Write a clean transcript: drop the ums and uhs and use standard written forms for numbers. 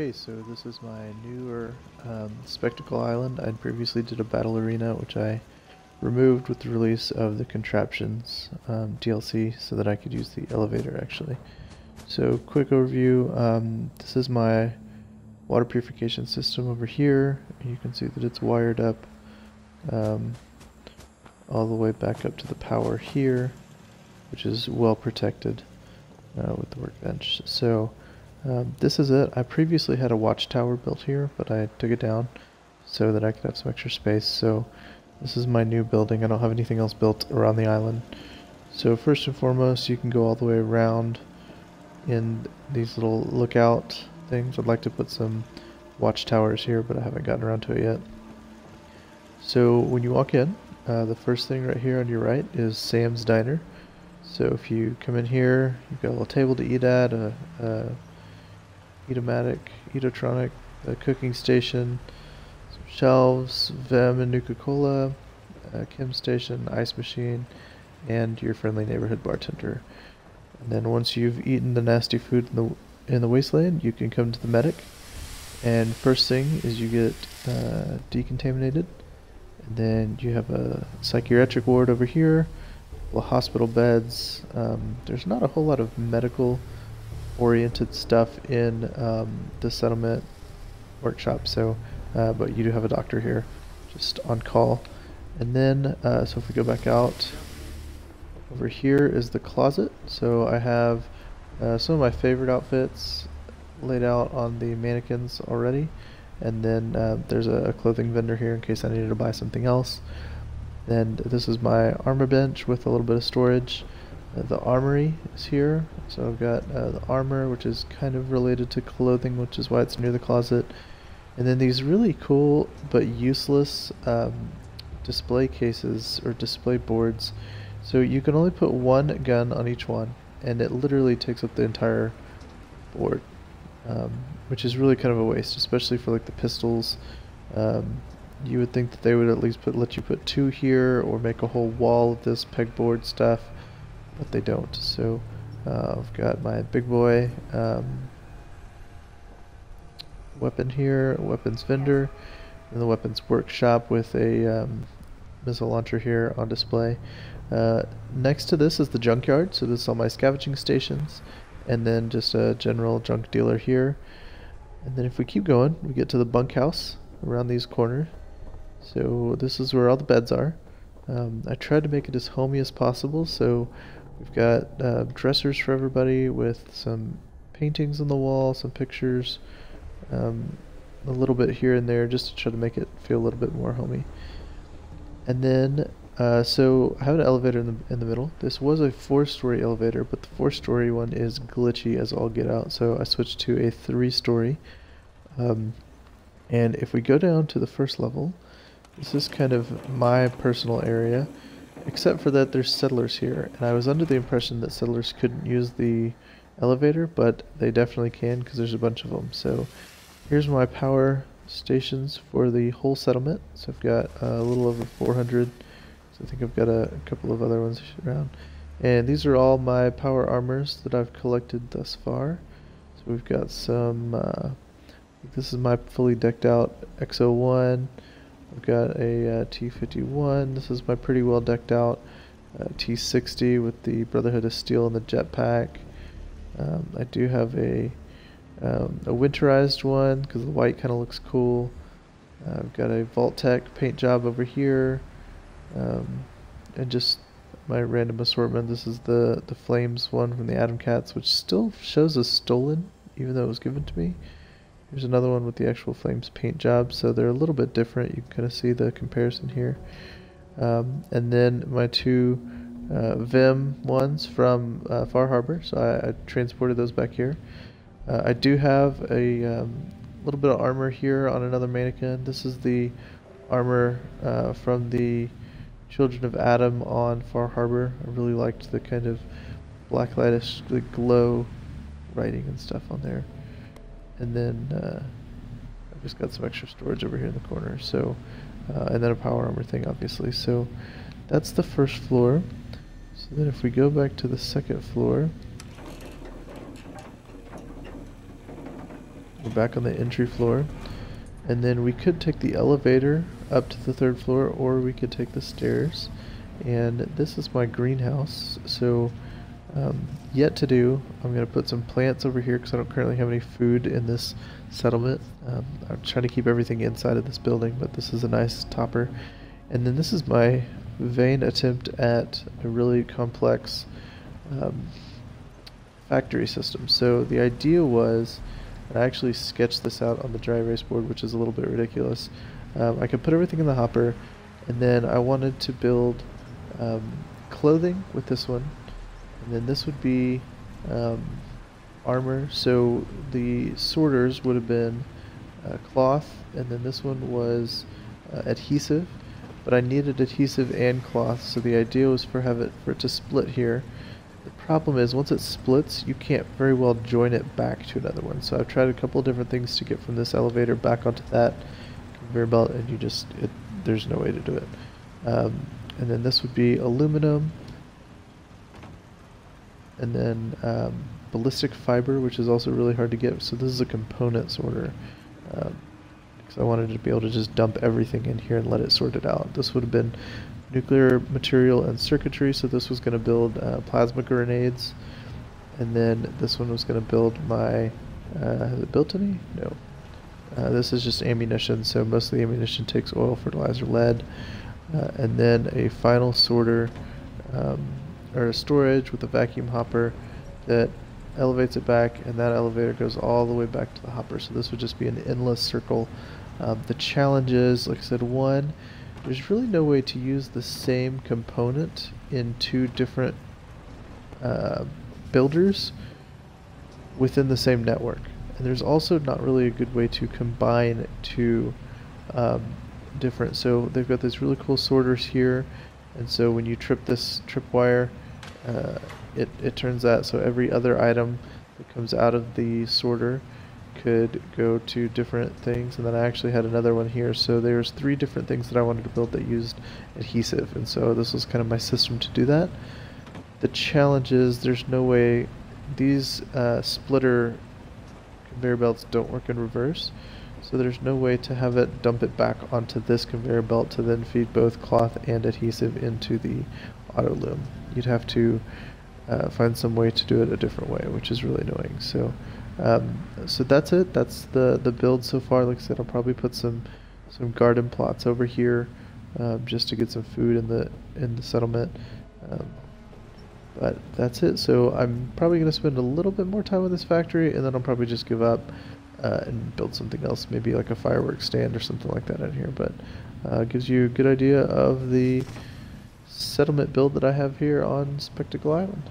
Okay, so this is my newer Spectacle Island. I previously did a battle arena, which I removed with the release of the Contraptions DLC so that I could use the elevator actually. So quick overview, this is my water purification system over here. You can see that it's wired up all the way back up to the power here, which is well protected with the workbench. So this is it. I previously had a watchtower built here, but I took it down so that I could have some extra space. So this is my new building. I don't have anything else built around the island. So first and foremost, you can go all the way around in these little lookout things. I'd like to put some watchtowers here, but I haven't gotten around to it yet. So when you walk in, the first thing right here on your right is Sam's Diner. So if you come in here, you've got a little table to eat at, a Eatotronic, a cooking station, some shelves, Vim and Nuka-Cola, a chem station, ice machine, and your friendly neighborhood bartender. And then once you've eaten the nasty food in the wasteland, you can come to the medic. And first thing is you get decontaminated, and then you have a psychiatric ward over here, hospital beds. There's not a whole lot of medical oriented stuff in the settlement workshop, so but you do have a doctor here just on call. And then so if we go back out, over here is the closet. So I have some of my favorite outfits laid out on the mannequins already, and then there's a clothing vendor here in case I needed to buy something else. And this is my armor bench with a little bit of storage. The armory is here, so I've got the armor, which is kind of related to clothing, which is why it's near the closet. And then these really cool but useless display cases or display boards. So you can only put one gun on each one, and it literally takes up the entire board, which is really kind of a waste, especially for like the pistols. You would think that they would at least let you put two here or make a whole wall of this pegboard stuff, but they don't. So I've got my big boy weapon here, a weapons vendor, and the weapons workshop with a missile launcher here on display. Next to this is the junkyard, so this is all my scavenging stations, and then just a general junk dealer here. And then if we keep going, we get to the bunkhouse around these corners. So this is where all the beds are. I tried to make it as homey as possible, so we've got dressers for everybody with some paintings on the wall, some pictures, a little bit here and there just to try to make it feel a little bit more homey. And then so I have an elevator in the middle. This was a 4-story elevator, but the 4-story one is glitchy as all get out, so I switched to a 3-story. And if we go down to the first level, this is kind of my personal area, except for that there's settlers here, and I was under the impression that settlers couldn't use the elevator, but they definitely can because there's a bunch of them. So here's my power stations for the whole settlement. So I've got a little over 400, so I think I've got a couple of other ones around. And these are all my power armors that I've collected thus far. So we've got some, this is my fully decked out X01. I've got a T51. This is my pretty well decked out T60 with the Brotherhood of Steel and the jetpack. I do have a winterized one because the white kind of looks cool. I've got a Vault-Tec paint job over here, and just my random assortment. This is the Flames one from the Atom Cats, which still shows as stolen even though it was given to me. Here's another one with the actual Flames paint job, so they're a little bit different. You can kind of see the comparison here. And then my two Vim ones from Far Harbor, so I transported those back here. I do have a little bit of armor here on another mannequin. This is the armor from the Children of Adam on Far Harbor. I really liked the kind of blacklightish, the glow writing and stuff on there. And then I've just got some extra storage over here in the corner. So, and then a power armor thing, obviously. So that's the first floor. So then if we go back to the second floor, We're back on the entry floor. And then we could take the elevator up to the 3rd floor, or we could take the stairs. And this is my greenhouse, so yet to do. I'm going to put some plants over here because I don't currently have any food in this settlement. I'm trying to keep everything inside of this building, but this is a nice topper. And then this is my vain attempt at a really complex factory system. So the idea was, and I actually sketched this out on the dry erase board, which is a little bit ridiculous. I could put everything in the hopper, and then I wanted to build clothing with this one, and then this would be armor. So the sorters would have been cloth, and then this one was adhesive, but I needed adhesive and cloth, so the idea was for it to split here. The problem is, once it splits, you can't very well join it back to another one. So I've tried a couple of different things to get from this elevator back onto that conveyor belt, and there's no way to do it. And then this would be aluminum, and then ballistic fiber, which is also really hard to get. So this is a component sorter, because I wanted to be able to just dump everything in here and let it sort it out. This would have been nuclear material and circuitry, so this was going to build plasma grenades, and then this one was going to build my, has it built any? No. This is just ammunition, so most of the ammunition takes oil, fertilizer, lead, and then a final sorter, or a storage with a vacuum hopper that elevates it back, and that elevator goes all the way back to the hopper, so this would just be an endless circle. The challenge is, like I said, one, there's really no way to use the same component in 2 different builders within the same network. And there's also not really a good way to combine 2 different. So they've got these really cool sorters here, and so when you trip this tripwire, it turns that so every other item that comes out of the sorter could go to different things. And then I actually had another one here, so there's 3 different things that I wanted to build that used adhesive, and so this was kind of my system to do that. The challenge is there's no way, these splitter conveyor belts don't work in reverse, so there's no way to have it dump it back onto this conveyor belt to then feed both cloth and adhesive into the auto loom. You'd have to find some way to do it a different way, which is really annoying. So so that's it. That's the build so far. Like I said, I'll probably put some garden plots over here just to get some food in the settlement. But that's it. So I'm probably going to spend a little bit more time with this factory, and then I'll probably just give up and build something else, maybe like a fireworks stand or something like that in here. But gives you a good idea of the settlement build that I have here on Spectacle Island.